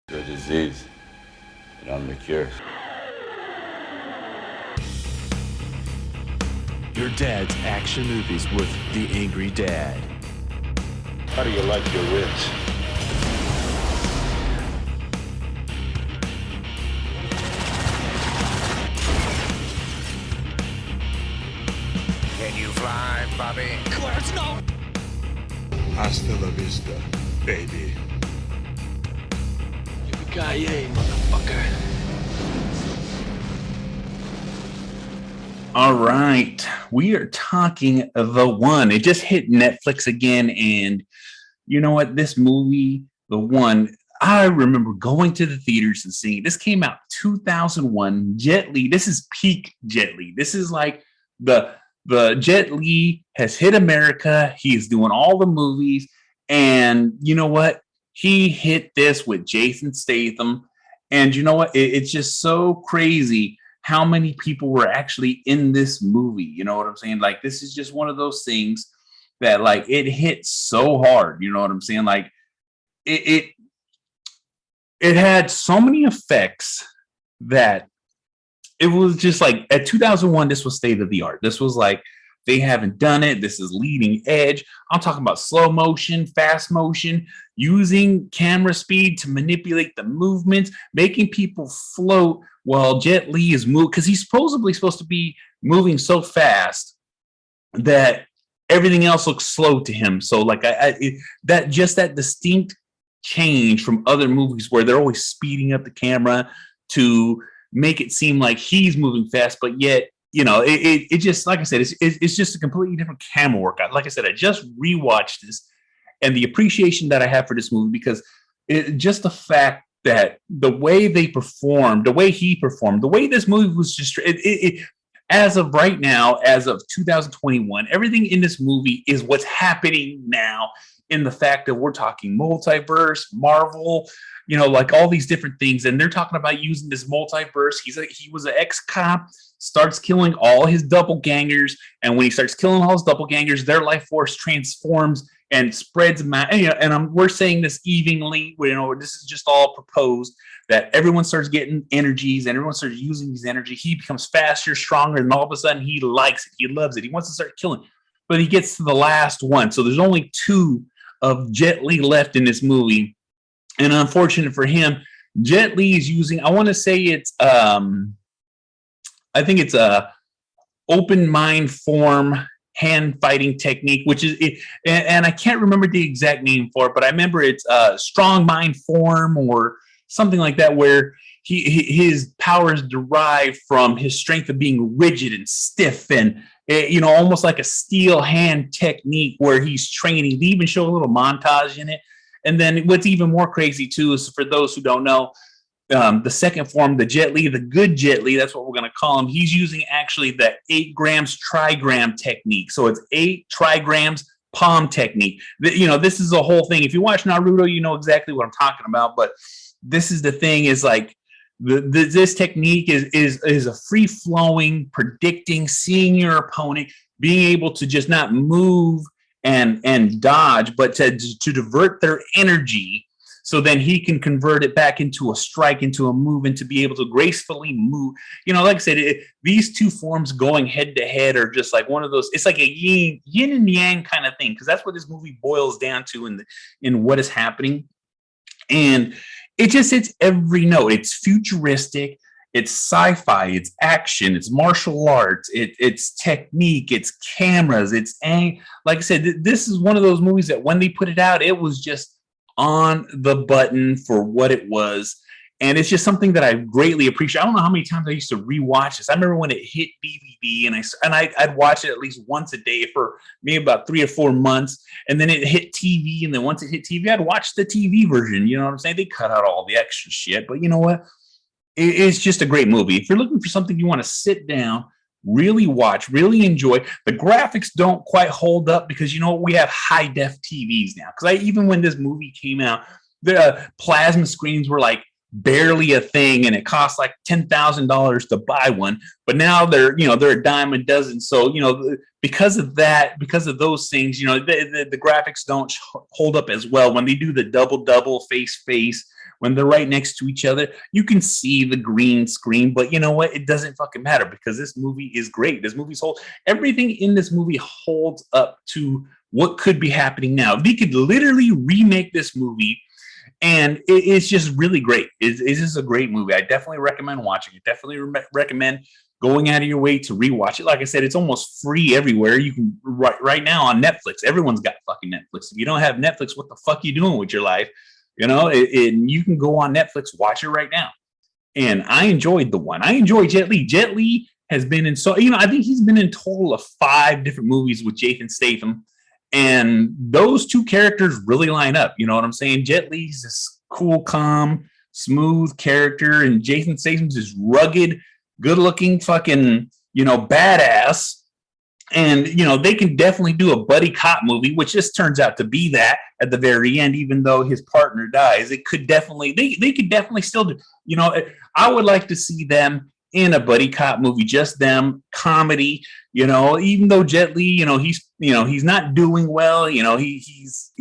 The disease, and I'm the cure. Your dad's action movies with The Angry Dad. How do you like your ribs? Can you fly, Bobby? Clarence, no! Hasta la vista, baby. Yippee-ki-yay, motherfucker. All right, we are talking The One. It just hit Netflix again, and you know what? This movie, The One, I remember going to the theaters and seeing. This came out 2001. JetLi. This is peak JetLi. This is like the JetLi has hit America. He's doing all the movies, and you know what? He hit this with Jason Statham, and you know what? It's just so crazy how many people were actually in this movie. You know what I'm saying? Like, this is just one of those things that, like, it hit so hard. You know what I'm saying? Like, it had so many effects that it was just like, at 2001, this was state of the art. This was like, they haven't done it. This is leading edge. I'm talking about slow motion, fast motion, using camera speed to manipulate the movements, making people float while Jet Li is moving, because he's supposedly supposed to be moving so fast that everything else looks slow to him. So like that distinct change from other movies where they're always speeding up the camera to make it seem like he's moving fast, but yet, you know, it just, like I said, it's just a completely different camera work. Like I said, I just rewatched this, and the appreciation that I have for this movie, because just the fact that the way they performed, the way he performed, the way this movie was just, as of right now, as of 2021, everything in this movie is what's happening now, in the fact that we're talking multiverse, Marvel, you know, like all these different things. And they're talking about using this multiverse. He was an ex-cop, starts killing all his doppelgangers. And when he starts killing all his doppelgangers, their life force transforms and spreads. We're saying this evenly. You know, this is just all proposed, that everyone starts getting energies and everyone starts using these energy. He becomes faster, stronger, and all of a sudden he likes it. He loves it. He wants to start killing. But he gets to the last one. So there's only two of Jet Li left in this movie. And unfortunate for him, Jet Li is using, I want to say it's, I think it's a open mind form hand fighting technique, which is, and I can't remember the exact name for it, but I remember it's strong mind form or something like that, where his powers derive from his strength of being rigid and stiff, and you know, almost like a steel hand technique where he's training. They even show a little montage in it. And then what's even more crazy too is, for those who don't know, the second form, the Jet Li, the good Jet Li, that's what we're going to call him. He's using actually the 8 grams trigram technique. So it's 8 trigrams palm technique. You know, this is a whole thing. If you watch Naruto, you know exactly what I'm talking about. But this is the thing, is like, this technique is a free flowing, predicting, seeing your opponent, being able to just not move and dodge, but to divert their energy, so then he can convert it back into a strike, into a move, and to be able to gracefully move. You know, like I said, these two forms going head to head are just like one of those. It's like a yin and yang kind of thing, because that's what this movie boils down to in what is happening. And it just hits every note. It's futuristic, it's sci-fi, it's action, it's martial arts, it's technique, it's cameras, it's like I said, this is one of those movies that when they put it out, it was just on the button for what it was. And it's just something that I greatly appreciate. I don't know how many times I used to rewatch this. I remember when it hit DVD, and I'd watch it at least once a day for maybe about 3 or 4 months. And then it hit TV. And then once it hit TV, I'd watch the TV version. You know what I'm saying? They cut out all the extra shit. But you know what? It's just a great movie. If you're looking for something you want to sit down, really watch, really enjoy. The graphics don't quite hold up because, you know, we have high def TVs now. Because even when this movie came out, the plasma screens were like barely a thing, and it cost like $10,000 to buy one. But now they're a dime a dozen. So, you know, because of that, because of those things, you know, the graphics don't hold up as well when they do the double face when they're right next to each other. You can see the green screen, but you know what? It doesn't fucking matter because this movie is great. This movie's everything in this movie holds up to what could be happening now. They could literally remake this movie, and it's just really great. It's just a great movie. I definitely recommend watching it. Definitely recommend going out of your way to rewatch it. Like I said, it's almost free everywhere. You can right now on Netflix. Everyone's got fucking Netflix. If you don't have Netflix, what the fuck are you doing with your life? You know, and you can go on Netflix, watch it right now. And I enjoyed the one. I enjoy JetLi. JetLi has been in I think he's been in total of 5 different movies with Jason Statham. And those 2 characters really line up. You know what I'm saying? JetLi's this cool, calm, smooth character, and Jason Statham's this rugged, good-looking fucking, badass. And, they can definitely do a buddy cop movie, which just turns out to be that at the very end, even though his partner dies. It could definitely, they could definitely still do, I would like to see them in a buddy cop movie, just them, comedy, even though JetLi, he's not doing well, he's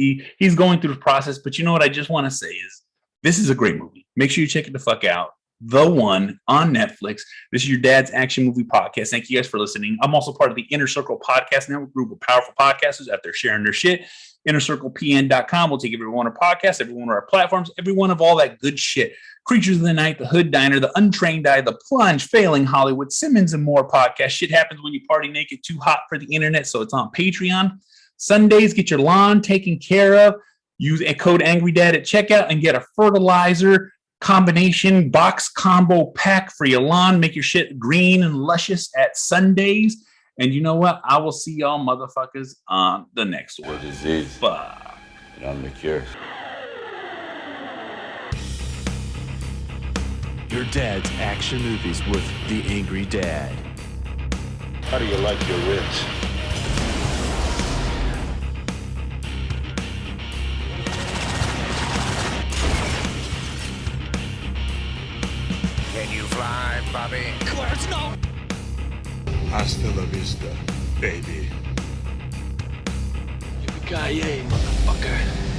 going through the process. But you know what I just want to say is this is a great movie. Make sure you check it the fuck out. The One on Netflix. This is your dad's action movie podcast. Thank you guys for listening. I'm also part of the Inner Circle Podcast Network group of powerful podcasters out there sharing their shit. InnerCirclePN.com. We'll take every one of our podcasts, every one of our platforms, every one of all that good shit. Creatures of the Night, The Hood Diner, The Untrained Eye, The Plunge, Failing Hollywood, Simmons and More podcast. Shit happens when you party naked, too hot for the internet, so it's on Patreon. Sundays, get your lawn taken care of. Use a code AngryDad at checkout and get a fertilizer combination box combo pack for your lawn. Make your shit green and luscious at Sundays. And you know what? I will see y'all motherfuckers on the next one. The disease. Fuck. And I'm the cure. Your dad's action movies with the Angry Dad. How do you like your ribs? Can you fly, Bobby? Clarence, no! Hasta la vista, baby. Yippee-ki-yay, motherfucker.